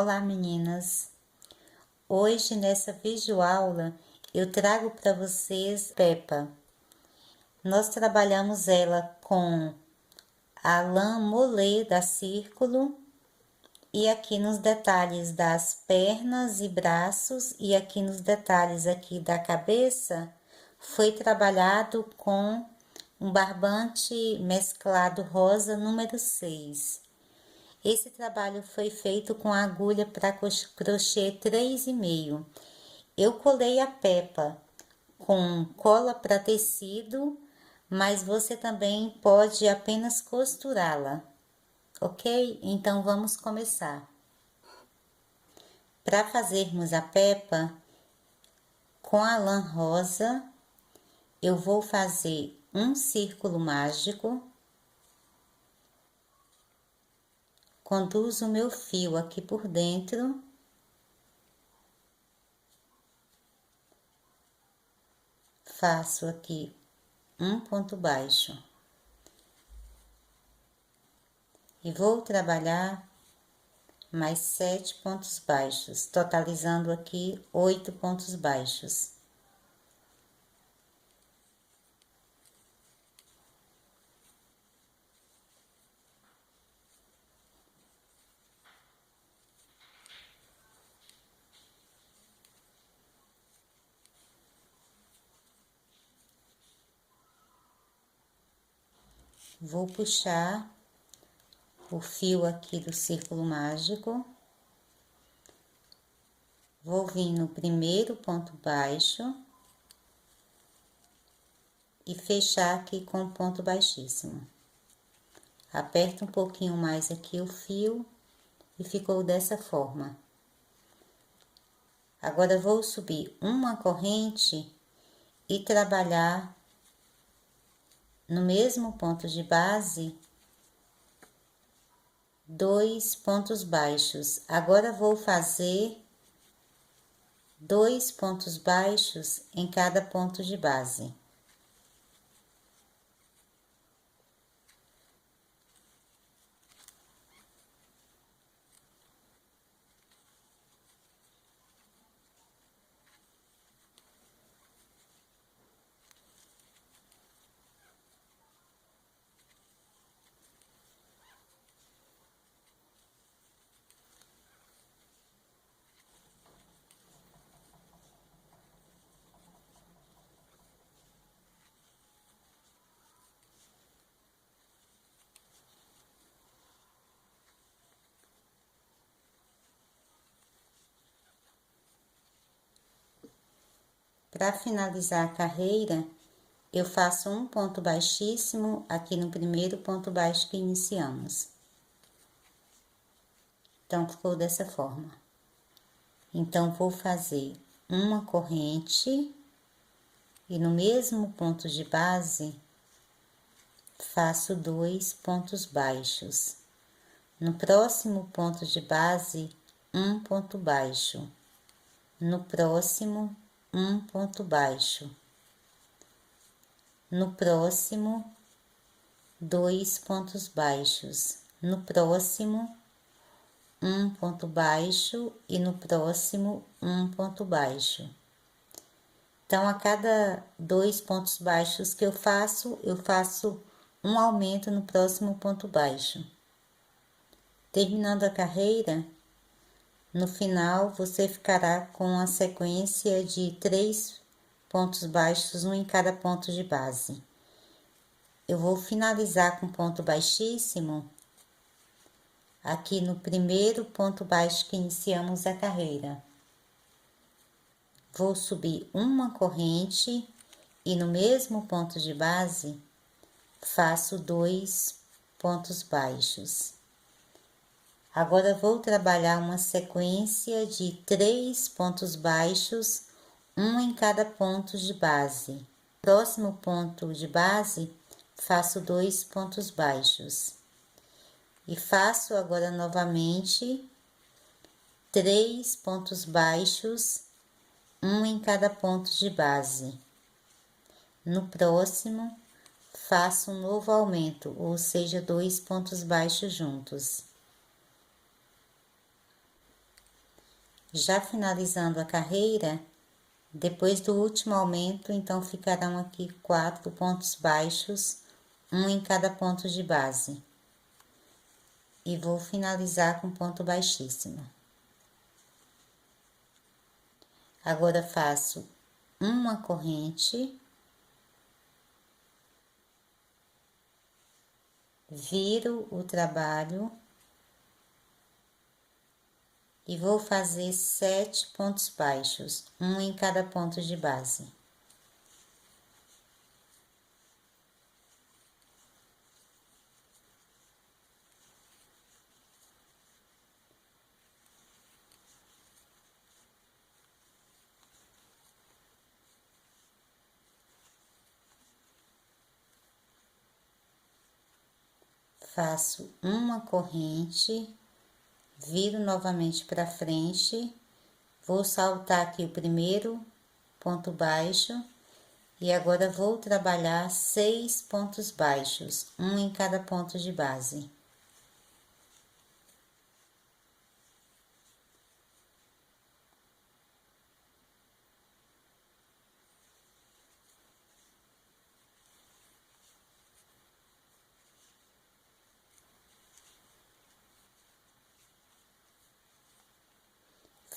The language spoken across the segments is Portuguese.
Olá meninas! Hoje nessa videoaula eu trago para vocês Peppa. Nós trabalhamos ela com a lã molê da Círculo e aqui nos detalhes das pernas e braços e aqui nos detalhes aqui da cabeça foi trabalhado com um barbante mesclado rosa número 6. Esse trabalho foi feito com agulha para crochê 3,5. Eu colei a Peppa com cola para tecido, mas você também pode apenas costurá-la, ok? Então vamos começar. Para fazermos a Peppa com a lã rosa, eu vou fazer um círculo mágico. Conduzo o meu fio aqui por dentro. Faço aqui um ponto baixo. E vou trabalhar mais 7 pontos baixos, totalizando aqui 8 pontos baixos. Vou puxar o fio aqui do círculo mágico. Vou vir no primeiro ponto baixo e fechar aqui com ponto baixíssimo. Aperto um pouquinho mais aqui o fio e ficou dessa forma. Agora vou subir uma corrente e trabalhar no mesmo ponto de base 2 pontos baixos. Agora vou fazer 2 pontos baixos em cada ponto de base. Para finalizar a carreira, eu faço um ponto baixíssimo aqui no primeiro ponto baixo que iniciamos. Então, ficou dessa forma. Então, vou fazer uma corrente e no mesmo ponto de base, faço 2 pontos baixos. No próximo ponto de base, um ponto baixo. No próximo, um ponto baixo. No próximo, 2 pontos baixos. No próximo, um ponto baixo e no próximo, um ponto baixo. Então, a cada 2 pontos baixos que eu faço um aumento no próximo ponto baixo. Terminando a carreira, no final você ficará com a sequência de 3 pontos baixos, um em cada ponto de base. Eu vou finalizar com ponto baixíssimo aqui no primeiro ponto baixo que iniciamos a carreira. Vou subir uma corrente e no mesmo ponto de base faço 2 pontos baixos. Agora vou trabalhar uma sequência de 3 pontos baixos, um em cada ponto de base. Próximo ponto de base, faço 2 pontos baixos. E faço agora novamente 3 pontos baixos, um em cada ponto de base. No próximo, faço um novo aumento, ou seja, 2 pontos baixos juntos. Já finalizando a carreira, depois do último aumento, então ficarão aqui 4 pontos baixos, um em cada ponto de base. E vou finalizar com ponto baixíssimo. Agora faço uma corrente, viro o trabalho e vou fazer 7 pontos baixos, um em cada ponto de base. Faço uma corrente, viro novamente para frente, vou saltar aqui o primeiro ponto baixo e agora vou trabalhar 6 pontos baixos, um em cada ponto de base.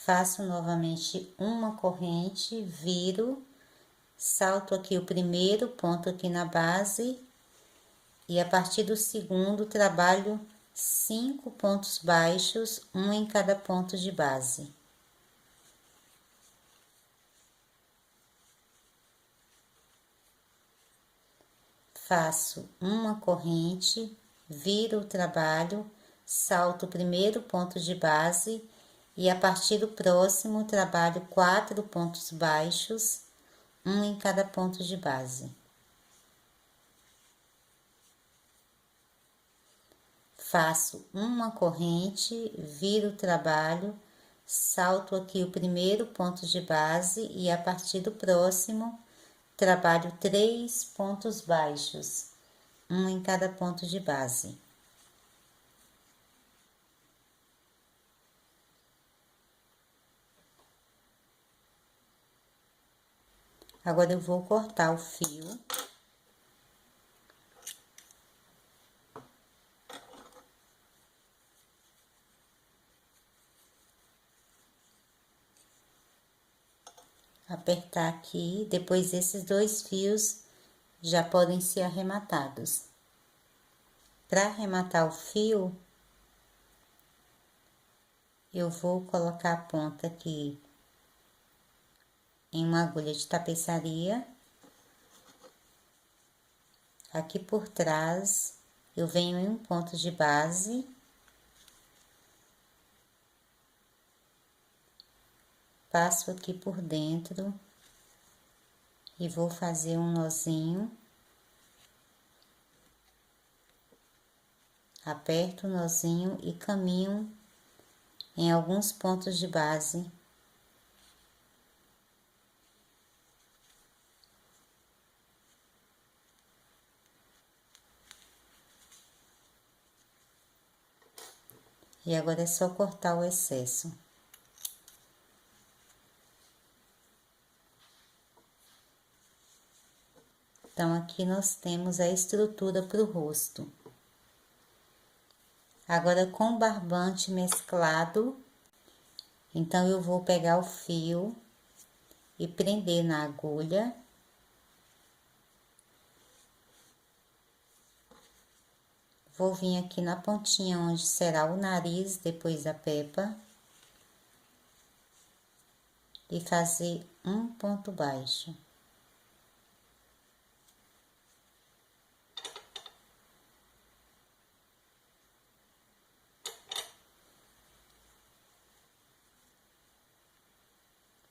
Faço novamente uma corrente, viro, salto aqui o primeiro ponto aqui na base e a partir do segundo trabalho 5 pontos baixos, um em cada ponto de base. Faço uma corrente, viro o trabalho, salto o primeiro ponto de base e a partir do próximo trabalho 4 pontos baixos, um em cada ponto de base. Faço uma corrente, viro o trabalho, salto aqui o primeiro ponto de base e a partir do próximo trabalho 3 pontos baixos, um em cada ponto de base. Agora eu vou cortar o fio. Apertar aqui, depois esses 2 fios já podem ser arrematados. Para arrematar o fio, eu vou colocar a ponta aqui em uma agulha de tapeçaria. Aqui por trás, eu venho em um ponto de base. Passo aqui por dentro e vou fazer um nozinho. Aperto o nozinho e caminho em alguns pontos de base. E agora é só cortar o excesso. Então, aqui nós temos a estrutura para o rosto. Agora, com barbante mesclado, então, eu vou pegar o fio e prender na agulha. Vou vir aqui na pontinha onde será o nariz, depois da pepa. E fazer um ponto baixo.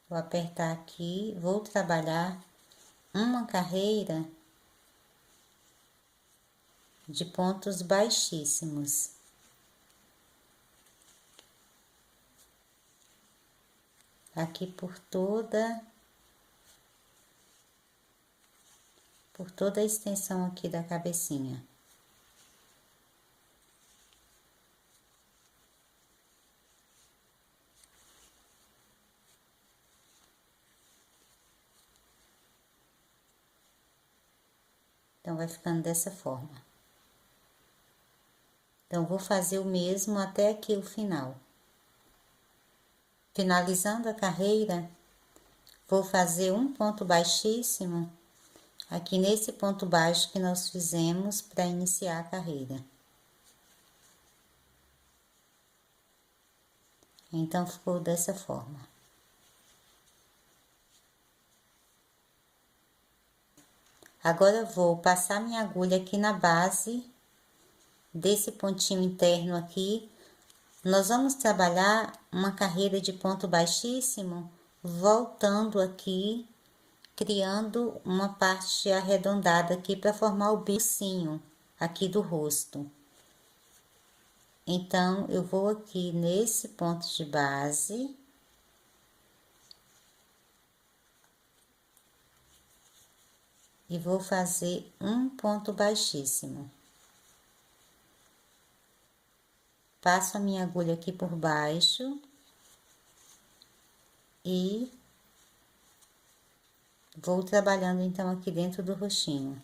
Vou apertar aqui, vou trabalhar uma carreira de pontos baixíssimos. Aqui por toda a extensão aqui da cabecinha. Então, vai ficando dessa forma. Então, vou fazer o mesmo até aqui o final. Finalizando a carreira, vou fazer um ponto baixíssimo aqui nesse ponto baixo que nós fizemos para iniciar a carreira. Então, ficou dessa forma. Agora, eu vou passar minha agulha aqui na base desse pontinho interno aqui. Nós vamos trabalhar uma carreira de ponto baixíssimo, voltando aqui, criando uma parte arredondada aqui para formar o bicinho aqui do rosto. Então, eu vou aqui nesse ponto de base. E vou fazer um ponto baixíssimo. Passo a minha agulha aqui por baixo. E vou trabalhando, então, aqui dentro do roxinho.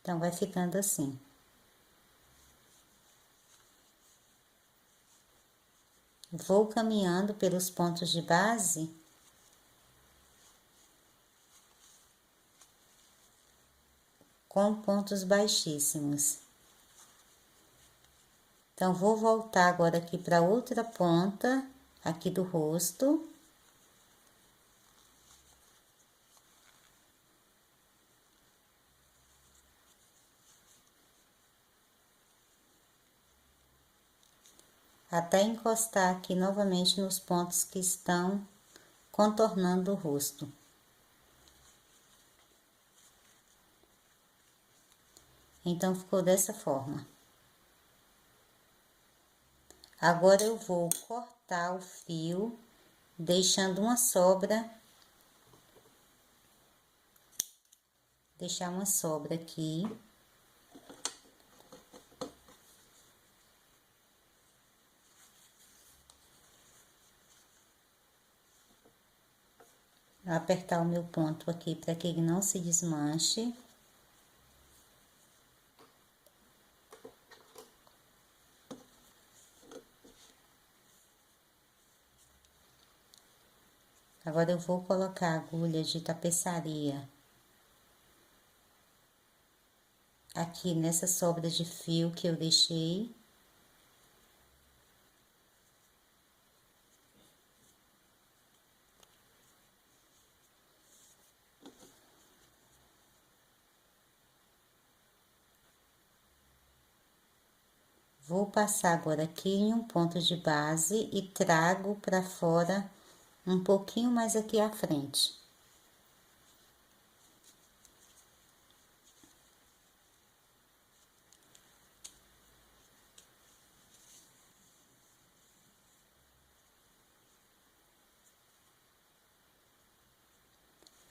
Então, vai ficando assim. Vou caminhando pelos pontos de base. Com pontos baixíssimos. Então, vou voltar agora aqui para outra ponta, aqui do rosto. Até encostar aqui novamente nos pontos que estão contornando o rosto. Então, ficou dessa forma. Agora, eu vou cortar o fio, deixando uma sobra. Deixar uma sobra aqui. Apertar o meu ponto aqui para que ele não se desmanche. Agora, eu vou colocar a agulha de tapeçaria aqui nessa sobra de fio que eu deixei. Vou passar agora aqui em um ponto de base e trago para fora um pouquinho mais aqui à frente.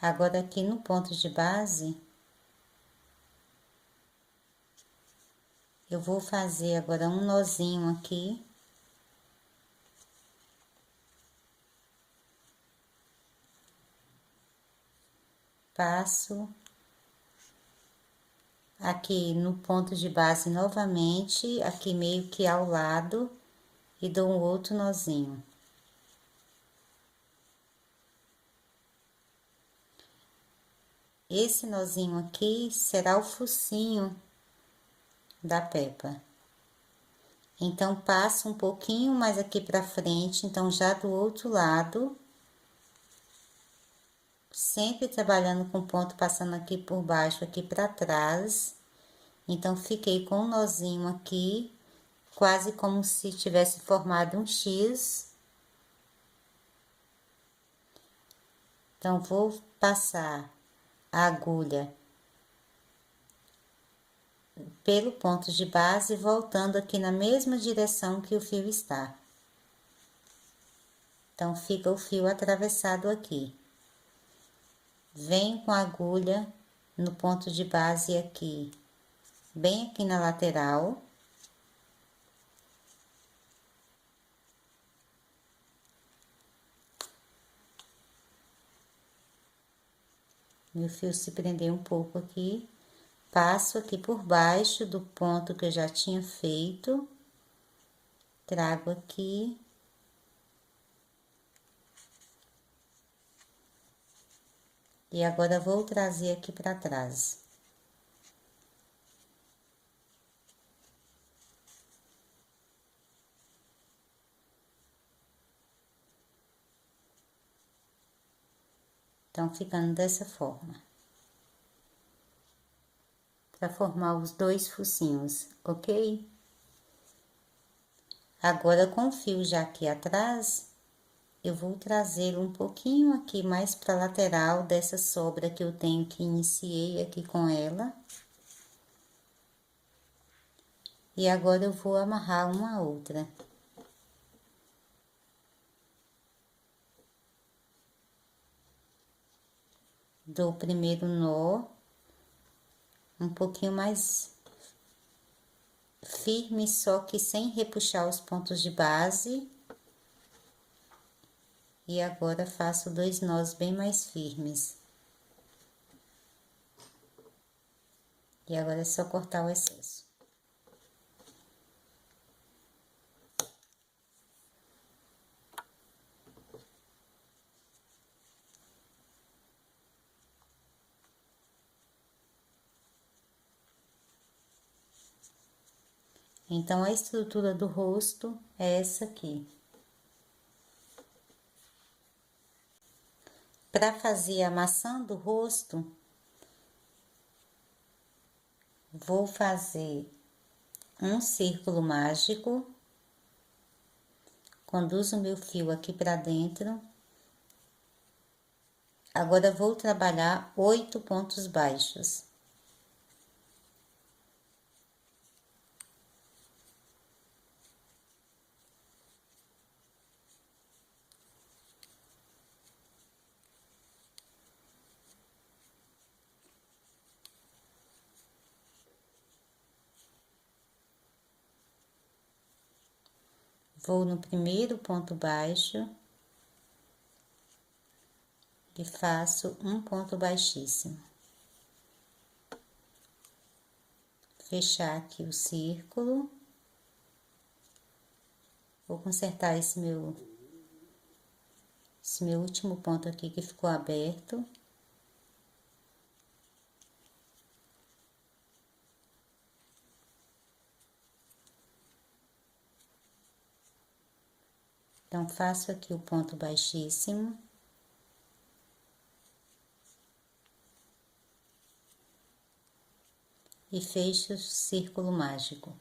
Agora, aqui no ponto de base, eu vou fazer agora um nozinho aqui. Passo aqui no ponto de base novamente, aqui meio que ao lado, e dou um outro nozinho. Esse nozinho aqui será o focinho da Peppa. Então, passo um pouquinho mais aqui pra frente, então, já do outro lado. Sempre trabalhando com ponto, passando aqui por baixo, aqui pra trás. Então, fiquei com um nozinho aqui, quase como se tivesse formado um X. Então, vou passar a agulha pelo ponto de base, voltando aqui na mesma direção que o fio está. Então, fica o fio atravessado aqui. Venho com a agulha no ponto de base aqui, bem aqui na lateral. Meu fio se prender um pouco aqui, passo aqui por baixo do ponto que eu já tinha feito, trago aqui. E agora vou trazer aqui para trás. Então, ficando dessa forma. Para formar os dois focinhos, ok? Agora, com o fio já aqui atrás, eu vou trazer um pouquinho aqui mais para lateral dessa sobra que eu tenho que iniciei aqui com ela. E agora eu vou amarrar uma outra. Dou o primeiro nó, um pouquinho mais firme, só que sem repuxar os pontos de base. E agora faço 2 nós bem mais firmes. E agora é só cortar o excesso. Então, a estrutura do rosto é essa aqui. Para fazer a maçã do rosto, vou fazer um círculo mágico, conduzo o meu fio aqui para dentro. Agora, vou trabalhar 8 pontos baixos. Vou no primeiro ponto baixo e faço um ponto baixíssimo. Fechar aqui o círculo. Vou consertar esse meu último ponto aqui que ficou aberto. Então, faço aqui o ponto baixíssimo. E fecho o círculo mágico.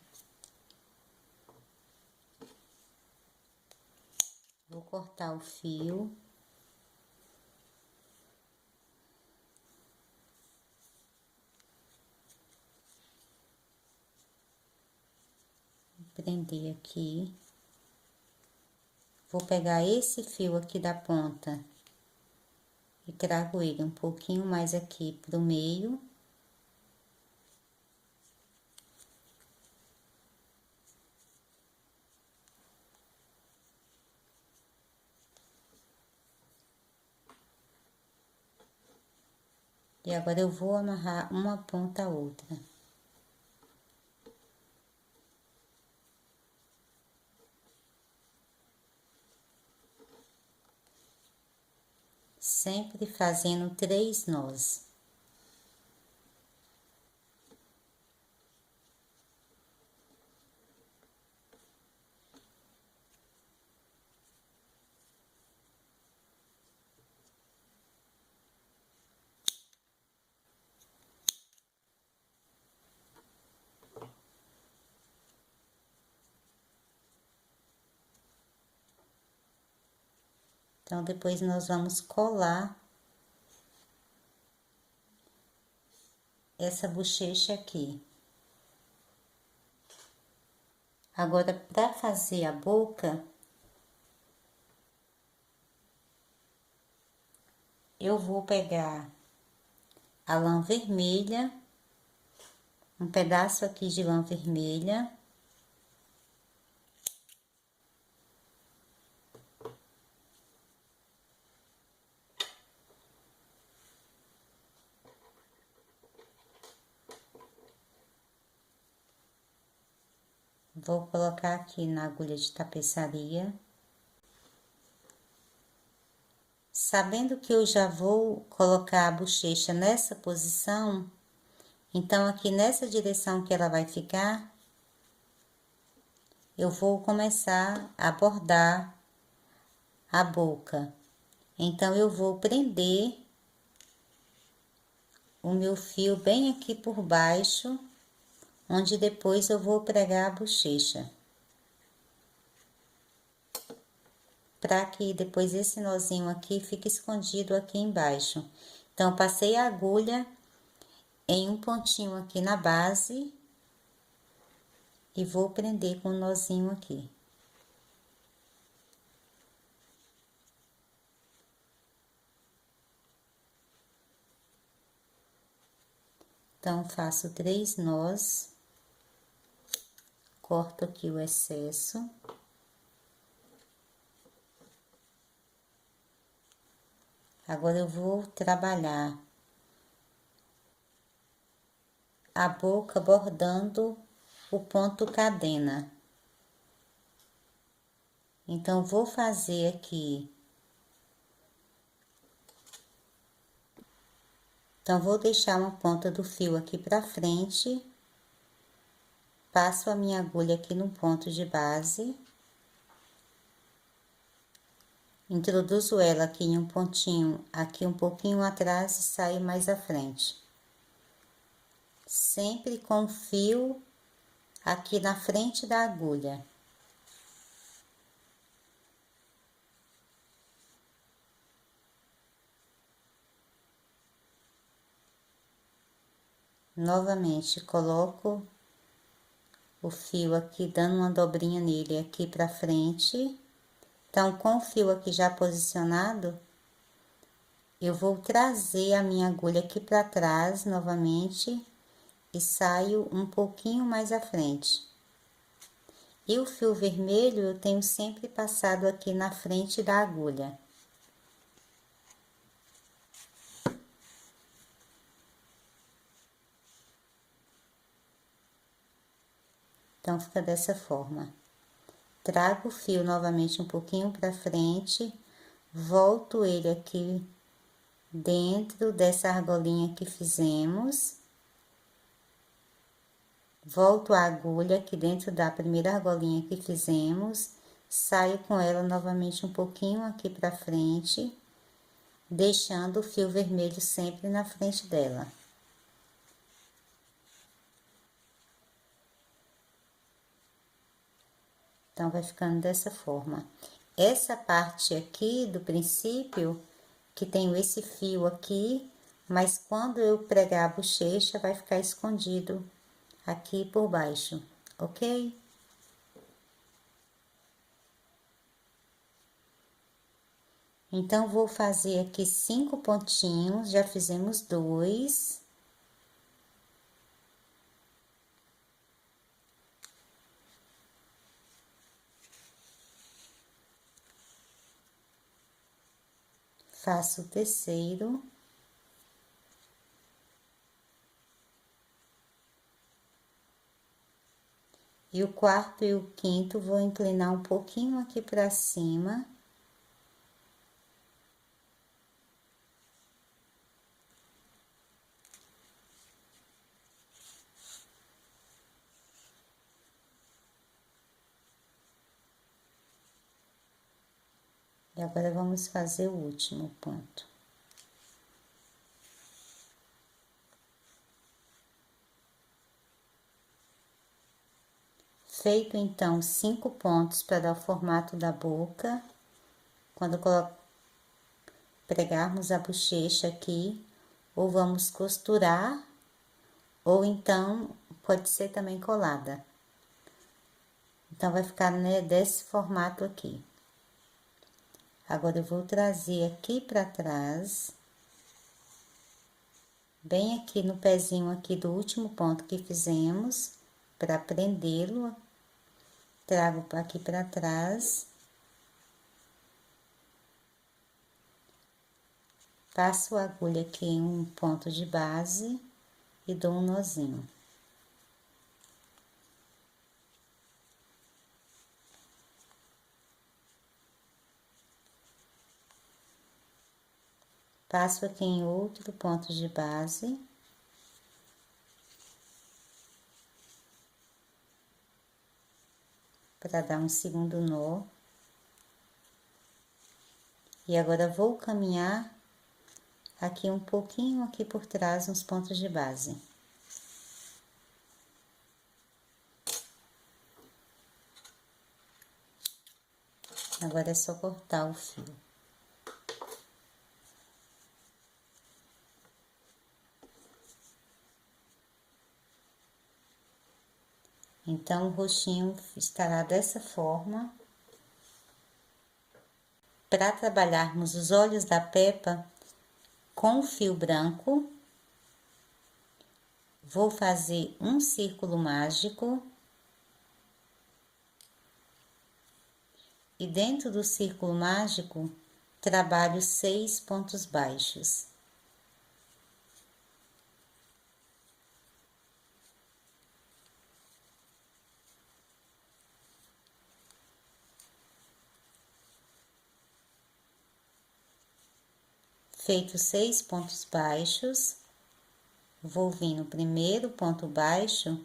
Vou cortar o fio. Prender aqui. Vou pegar esse fio aqui da ponta e trago ele um pouquinho mais aqui pro meio. E agora eu vou amarrar uma ponta a outra. Sempre fazendo 3 nós. Então, depois nós vamos colar essa bochecha aqui. Agora, para fazer a boca, eu vou pegar a lã vermelha, um pedaço aqui de lã vermelha. Vou colocar aqui na agulha de tapeçaria. Sabendo que eu já vou colocar a bochecha nessa posição, então aqui nessa direção que ela vai ficar, eu vou começar a bordar a boca. Então, eu vou prender o meu fio bem aqui por baixo, onde depois eu vou pregar a bochecha. Para que depois esse nozinho aqui fique escondido aqui embaixo. Então, passei a agulha em um pontinho aqui na base e vou prender com um nozinho aqui. Então, faço 3 nós, corto aqui o excesso. Agora, eu vou trabalhar a boca bordando o ponto cadena. Então, vou fazer aqui. Então, vou deixar uma ponta do fio aqui pra frente. Passo a minha agulha aqui no ponto de base. Introduzo ela aqui em um pontinho, aqui um pouquinho atrás e saio mais à frente. Sempre com o fio aqui na frente da agulha. Novamente, coloco o fio aqui, dando uma dobrinha nele aqui pra frente. Então, com o fio aqui já posicionado, eu vou trazer a minha agulha aqui pra trás novamente e saio um pouquinho mais à frente. E o fio vermelho eu tenho sempre passado aqui na frente da agulha. Então, fica dessa forma. Trago o fio novamente um pouquinho pra frente, volto ele aqui dentro dessa argolinha que fizemos. Volto a agulha aqui dentro da primeira argolinha que fizemos, saio com ela novamente um pouquinho aqui pra frente, deixando o fio vermelho sempre na frente dela. Então, vai ficando dessa forma. Essa parte aqui do princípio, que tem esse fio aqui, mas quando eu pregar a bochecha, vai ficar escondido aqui por baixo, ok? Então, vou fazer aqui 5 pontinhos, já fizemos 2. Faço o terceiro. E o quarto e o quinto vou inclinar um pouquinho aqui pra cima. E agora, vamos fazer o último ponto. Feito, então, 5 pontos para dar o formato da boca. Quando pregarmos a bochecha aqui, ou vamos costurar, ou então, pode ser também colada. Então, vai ficar, né, desse formato aqui. Agora, eu vou trazer aqui pra trás, bem aqui no pezinho aqui do último ponto que fizemos, pra prendê-lo. Trago aqui pra trás. Passo a agulha aqui em um ponto de base e dou um nozinho. Passo aqui em outro ponto de base. Para dar um segundo nó. E agora vou caminhar aqui um pouquinho aqui por trás nos pontos de base. Agora é só cortar o fio. Então, o roxinho estará dessa forma. Para trabalharmos os olhos da Peppa com o fio branco, vou fazer um círculo mágico. E dentro do círculo mágico, trabalho 6 pontos baixos. Feitos 6 pontos baixos, vou vir no primeiro ponto baixo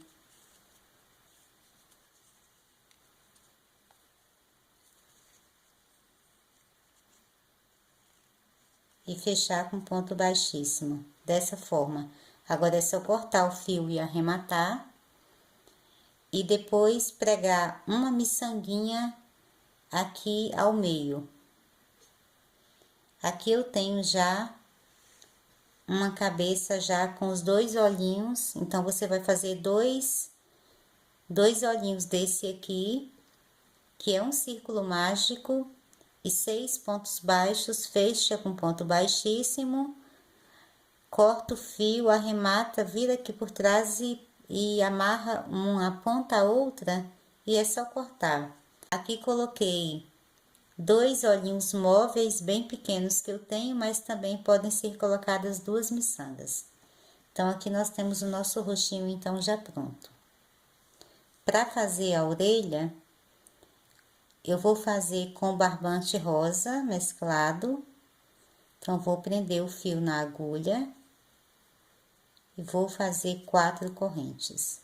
e fechar com ponto baixíssimo, dessa forma. Agora é só cortar o fio e arrematar, e depois pregar uma miçanguinha aqui ao meio. Aqui eu tenho já uma cabeça já com os 2 olhinhos, então você vai fazer dois olhinhos desse aqui, que é um círculo mágico, e 6 pontos baixos, fecha com ponto baixíssimo, corta o fio, arremata, vira aqui por trás e amarra uma ponta a outra, e é só cortar. Aqui coloquei 2 olhinhos móveis bem pequenos que eu tenho, mas também podem ser colocadas 2 miçangas. Então, aqui nós temos o nosso roxinho, então, já pronto. Para fazer a orelha, eu vou fazer com barbante rosa mesclado. Então, vou prender o fio na agulha e vou fazer 4 correntes.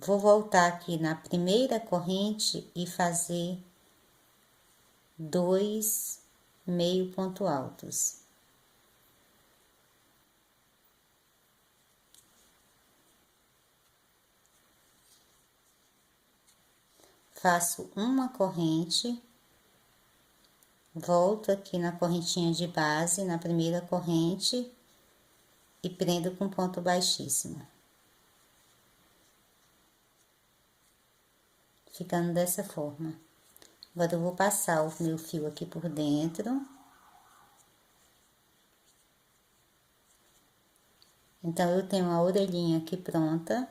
Vou voltar aqui na primeira corrente e fazer 2 meio ponto altos. Faço uma corrente, volto aqui na correntinha de base, na primeira corrente, e prendo com ponto baixíssimo. Ficando dessa forma. Agora, eu vou passar o meu fio aqui por dentro. Então, eu tenho a orelhinha aqui pronta.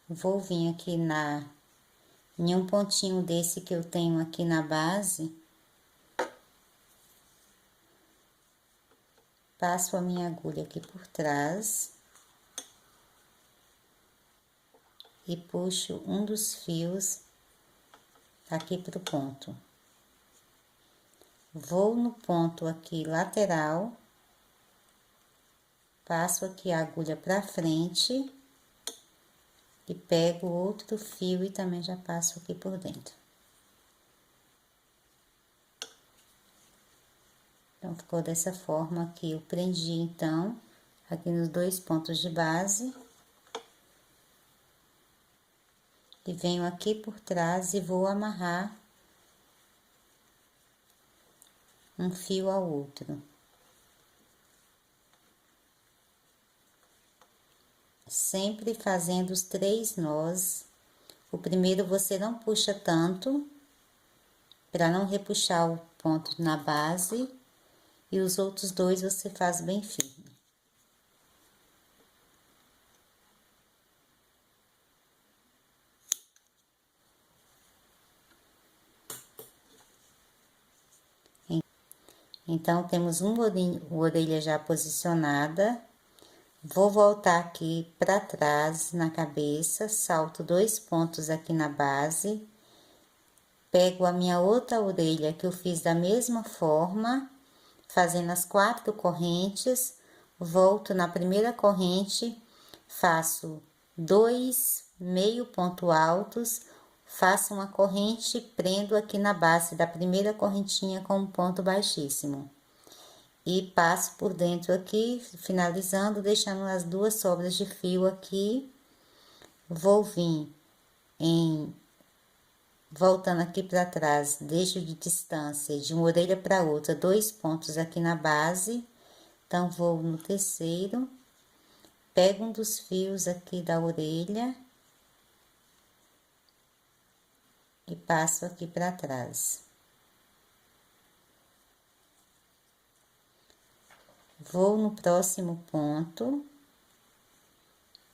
Vou vir aqui em um pontinho desse que eu tenho aqui na base. Passo a minha agulha aqui por trás. E puxo um dos fios aqui pro ponto. Vou no ponto aqui lateral. Passo aqui a agulha pra frente. E pego outro fio e também já passo aqui por dentro. Então, ficou dessa forma aqui. Eu prendi, então, aqui nos 2 pontos de base. E venho aqui por trás e vou amarrar um fio ao outro. Sempre fazendo os 3 nós. O primeiro você não puxa tanto, para não repuxar o ponto na base, e os outros 2 você faz bem firme. Então, temos uma orelha já posicionada. Vou voltar aqui para trás na cabeça, salto 2 pontos aqui na base, pego a minha outra orelha que eu fiz da mesma forma, fazendo as 4 correntes, volto na primeira corrente, faço 2 meio ponto altos, faço uma corrente, prendo aqui na base da primeira correntinha com um ponto baixíssimo. E passo por dentro aqui, finalizando, deixando as 2 sobras de fio aqui. Vou vir voltando aqui para trás, deixo de distância de uma orelha para outra, 2 pontos aqui na base. Então, vou no terceiro, pego um dos fios aqui da orelha e passo aqui para trás. Vou no próximo ponto,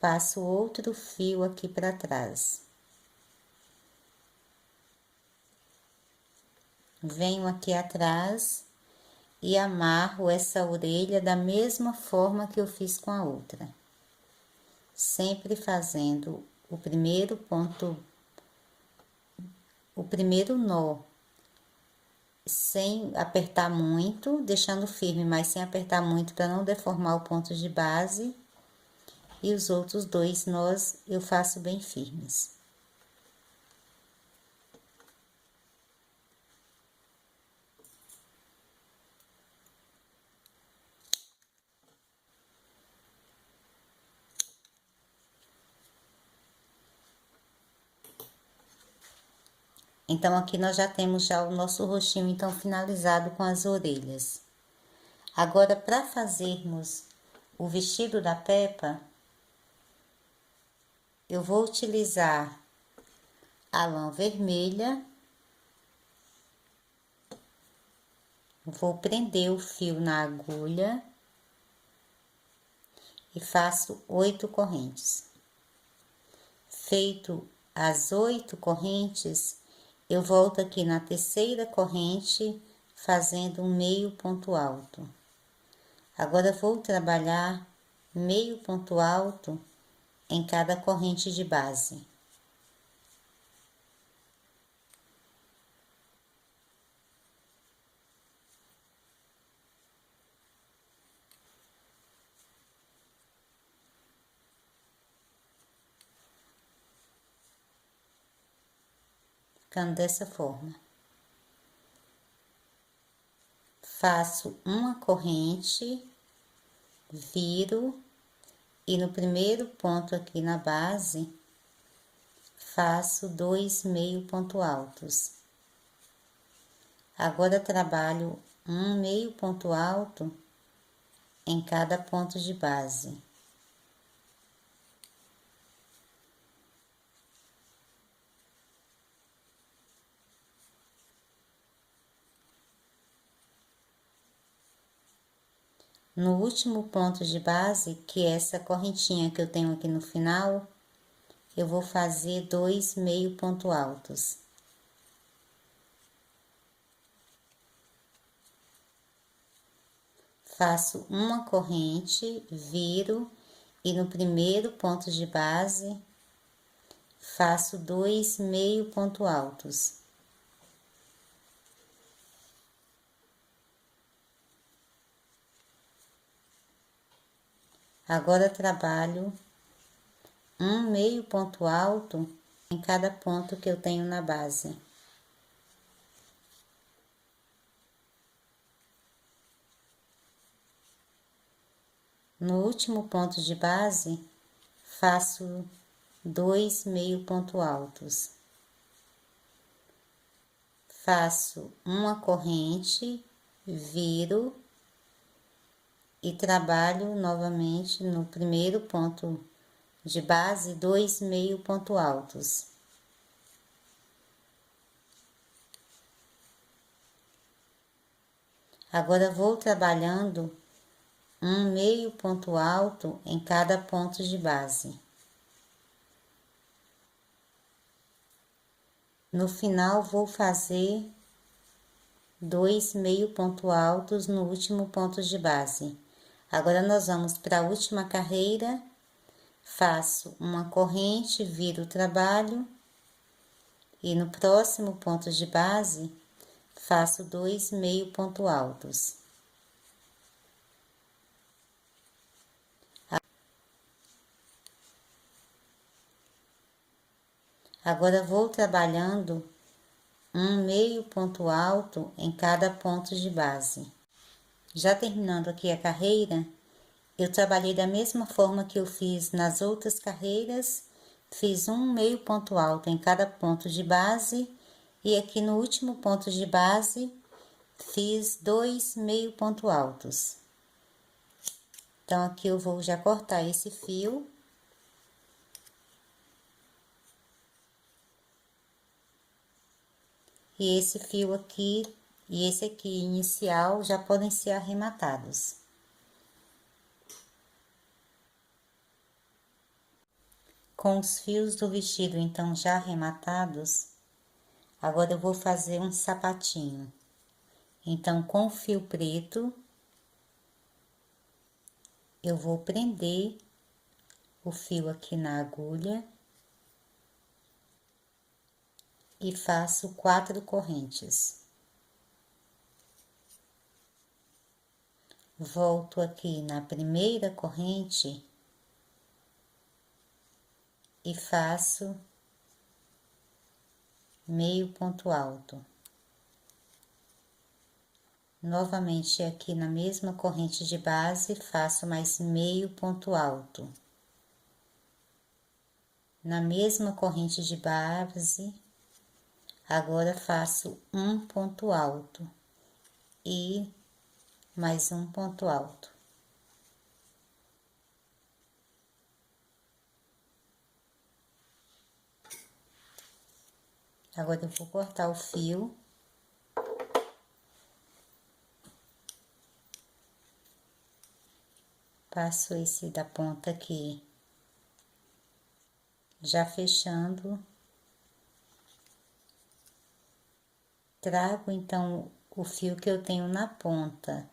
passo outro fio aqui para trás. Venho aqui atrás e amarro essa orelha da mesma forma que eu fiz com a outra. Sempre fazendo o primeiro ponto, o primeiro nó, sem apertar muito, deixando firme, mas sem apertar muito para não deformar o ponto de base. E os outros 2 nós eu faço bem firmes. Então, aqui nós já temos já o nosso rostinho, então, finalizado com as orelhas. Agora, para fazermos o vestido da Peppa, eu vou utilizar a lã vermelha, vou prender o fio na agulha e faço 8 correntes. Feito as 8 correntes, eu volto aqui na terceira corrente, fazendo um meio ponto alto. Agora, vou trabalhar meio ponto alto em cada corrente de base. Ficando dessa forma. Faço uma corrente, viro e no primeiro ponto aqui na base, faço 2 meio ponto altos. Agora, trabalho um meio ponto alto em cada ponto de base. No último ponto de base, que é essa correntinha que eu tenho aqui no final, eu vou fazer 2 meio ponto altos. Faço uma corrente, viro e no primeiro ponto de base, faço 2 meio ponto altos. Agora, trabalho um meio ponto alto em cada ponto que eu tenho na base. No último ponto de base, faço 2 meio ponto altos. Faço uma corrente, viro e trabalho novamente no primeiro ponto de base, 2 meio ponto altos. Agora, vou trabalhando um meio ponto alto em cada ponto de base. No final, vou fazer 2 meio ponto altos no último ponto de base. Agora, nós vamos para a última carreira, faço uma corrente, viro o trabalho, e no próximo ponto de base, faço 2 meio ponto altos. Agora, vou trabalhando um meio ponto alto em cada ponto de base. Já terminando aqui a carreira, eu trabalhei da mesma forma que eu fiz nas outras carreiras, fiz um meio ponto alto em cada ponto de base, e aqui no último ponto de base, fiz 2 meio ponto altos. Então, aqui eu vou já cortar esse fio. E esse fio aqui e esse aqui inicial já podem ser arrematados. Com os fios do vestido então já arrematados, agora eu vou fazer um sapatinho. Então, com o fio preto, eu vou prender o fio aqui na agulha e faço 4 correntes. Volto aqui na primeira corrente e faço meio ponto alto. Novamente aqui na mesma corrente de base, faço mais meio ponto alto. Na mesma corrente de base, agora faço um ponto alto e mais um ponto alto. Agora eu vou cortar o fio. Passo esse da ponta aqui, já fechando. Trago então o fio que eu tenho na ponta,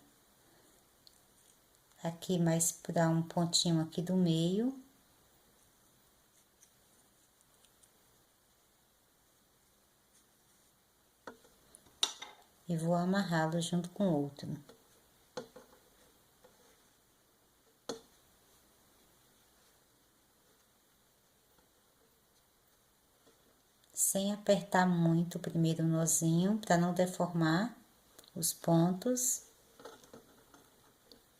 aqui mais para um pontinho aqui do meio. E vou amarrá-lo junto com o outro. Sem apertar muito o primeiro nozinho, para não deformar os pontos.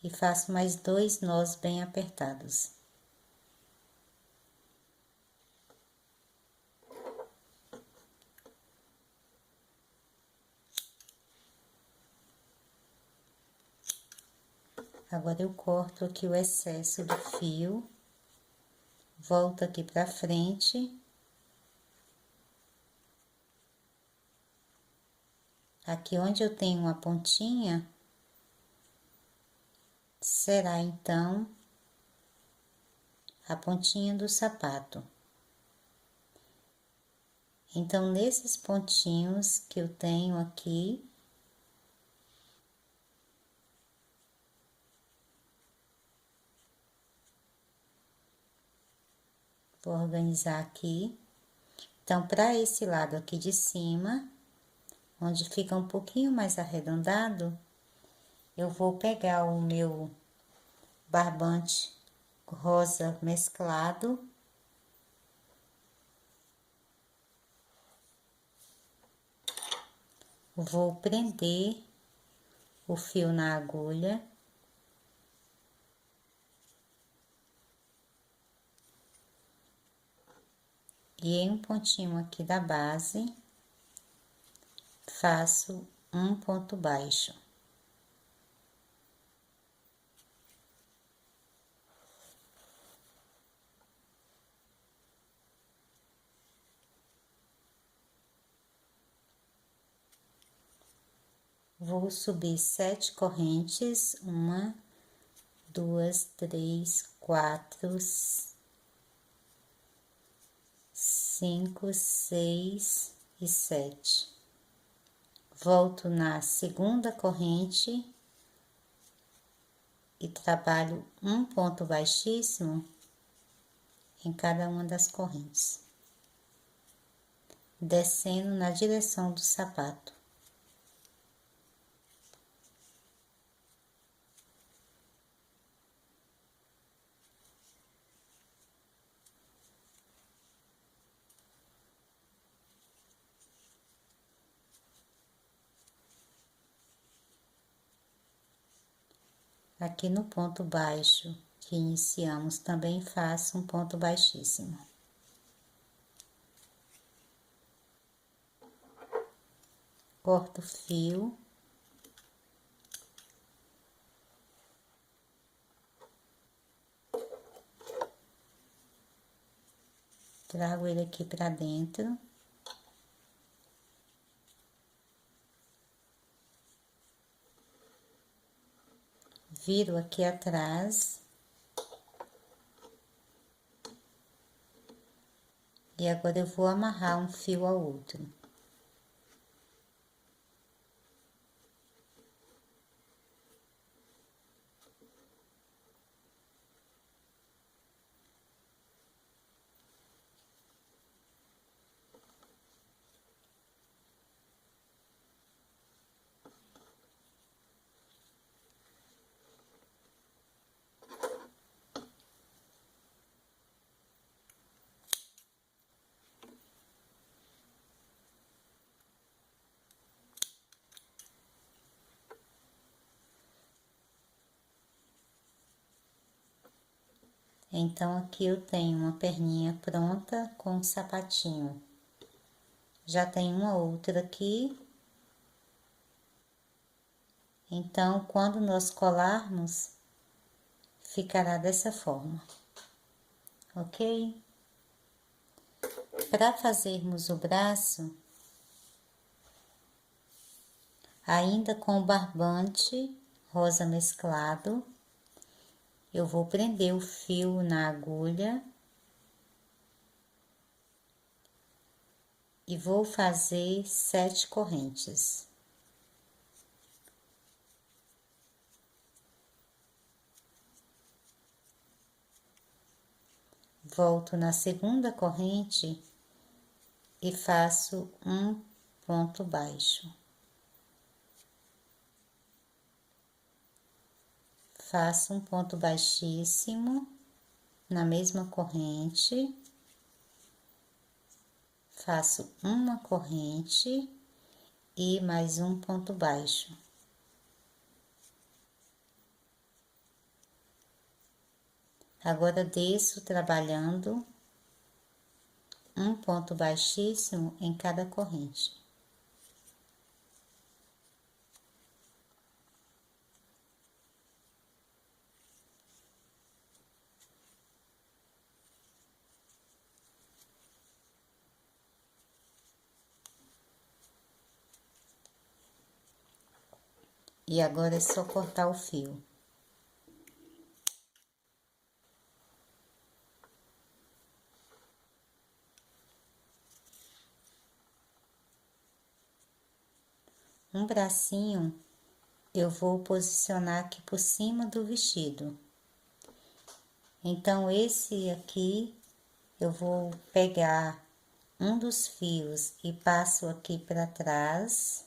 E faço mais 2 nós bem apertados. Agora, eu corto aqui o excesso do fio, volto aqui pra frente. Aqui onde eu tenho uma pontinha, será então a pontinha do sapato. Então, nesses pontinhos que eu tenho aqui, vou organizar aqui. Então, para esse lado aqui de cima, onde fica um pouquinho mais arredondado, eu vou pegar o meu barbante rosa mesclado. Vou prender o fio na agulha. E em um pontinho aqui da base, faço um ponto baixo. Vou subir 7 correntes, 1, 2, 3, 4, 5, 6 e 7. Volto na segunda corrente e trabalho um ponto baixíssimo em cada uma das correntes, descendo na direção do sapato. Aqui no ponto baixo que iniciamos, também faço um ponto baixíssimo. Corto o fio. Trago ele aqui pra dentro. Viro aqui atrás. E agora eu vou amarrar um fio ao outro. Então, aqui eu tenho uma perninha pronta com um sapatinho. Já tem uma outra aqui. Então, quando nós colarmos, ficará dessa forma, ok? Para fazermos o braço, ainda com o barbante rosa mesclado, eu vou prender o fio na agulha e vou fazer 7 correntes. Volto na segunda corrente e faço um ponto baixo. Faço um ponto baixíssimo na mesma corrente, faço uma corrente e mais um ponto baixo. Agora desço trabalhando um ponto baixíssimo em cada corrente. E agora é só cortar o fio. Um bracinho eu vou posicionar aqui por cima do vestido. Então, esse aqui eu vou pegar um dos fios e passo aqui para trás.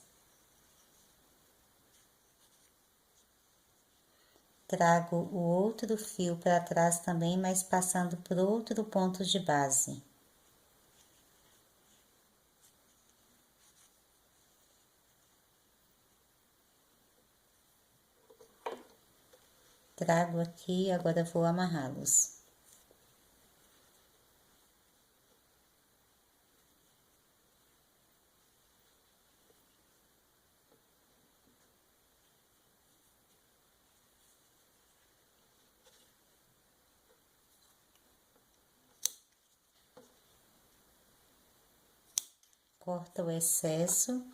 Trago o outro fio para trás também, mas passando por outro ponto de base. Trago aqui, agora vou amarrá-los. Corta o excesso.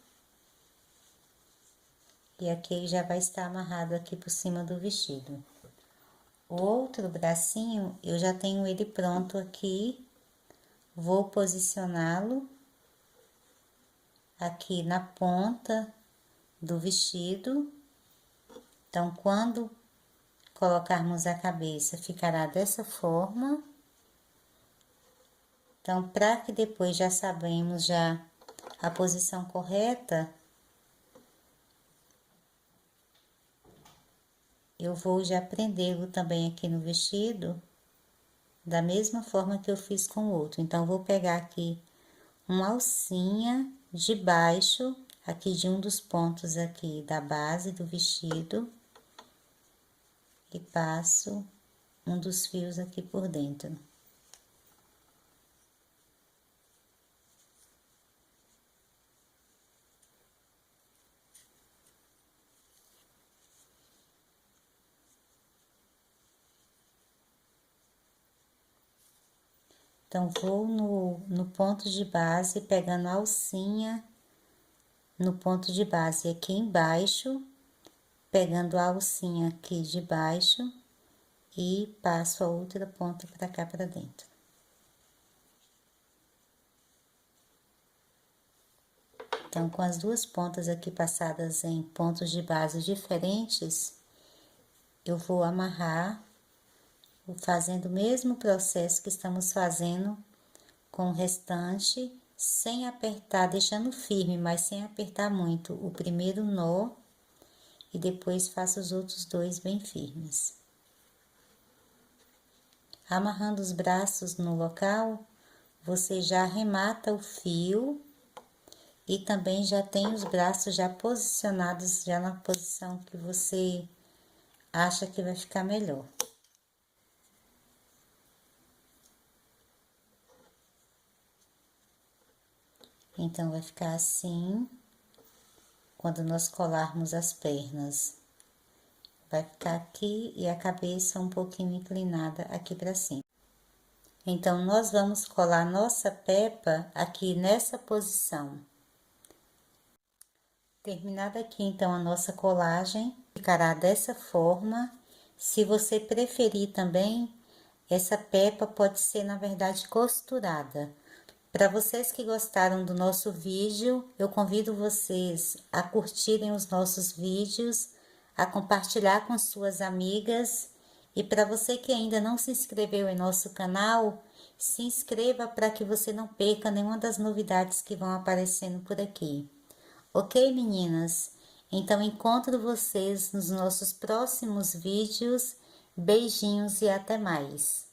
E aqui ele já vai estar amarrado aqui por cima do vestido. O outro bracinho, eu já tenho ele pronto aqui. Vou posicioná-lo aqui na ponta do vestido. Então, quando colocarmos a cabeça, ficará dessa forma. Então, para que depois já sabemos já a posição correta, eu vou já prendê-lo também aqui no vestido, da mesma forma que eu fiz com o outro. Então, vou pegar aqui uma alcinha de baixo, aqui de um dos pontos aqui da base do vestido, e passo um dos fios aqui por dentro. Então, vou no ponto de base, pegando a alcinha no ponto de base aqui embaixo, pegando a alcinha aqui de baixo e passo a outra ponta pra cá pra dentro. Então, com as duas pontas aqui passadas em pontos de base diferentes, eu vou amarrar, fazendo o mesmo processo que estamos fazendo com o restante, sem apertar, deixando firme, mas sem apertar muito o primeiro nó, e depois faço os outros dois bem firmes. Amarrando os braços no local, você já arremata o fio e também já tem os braços já posicionados, já na posição que você acha que vai ficar melhor. Então, vai ficar assim, quando nós colarmos as pernas. Vai ficar aqui e a cabeça um pouquinho inclinada aqui pra cima. Então, nós vamos colar nossa pepa aqui nessa posição. Terminada aqui, então, a nossa colagem, ficará dessa forma. Se você preferir também, essa pepa pode ser, na verdade, costurada. Para vocês que gostaram do nosso vídeo, eu convido vocês a curtirem os nossos vídeos, a compartilhar com suas amigas. E para você que ainda não se inscreveu em nosso canal, se inscreva para que você não perca nenhuma das novidades que vão aparecendo por aqui. Ok, meninas? Então, encontro vocês nos nossos próximos vídeos. Beijinhos e até mais!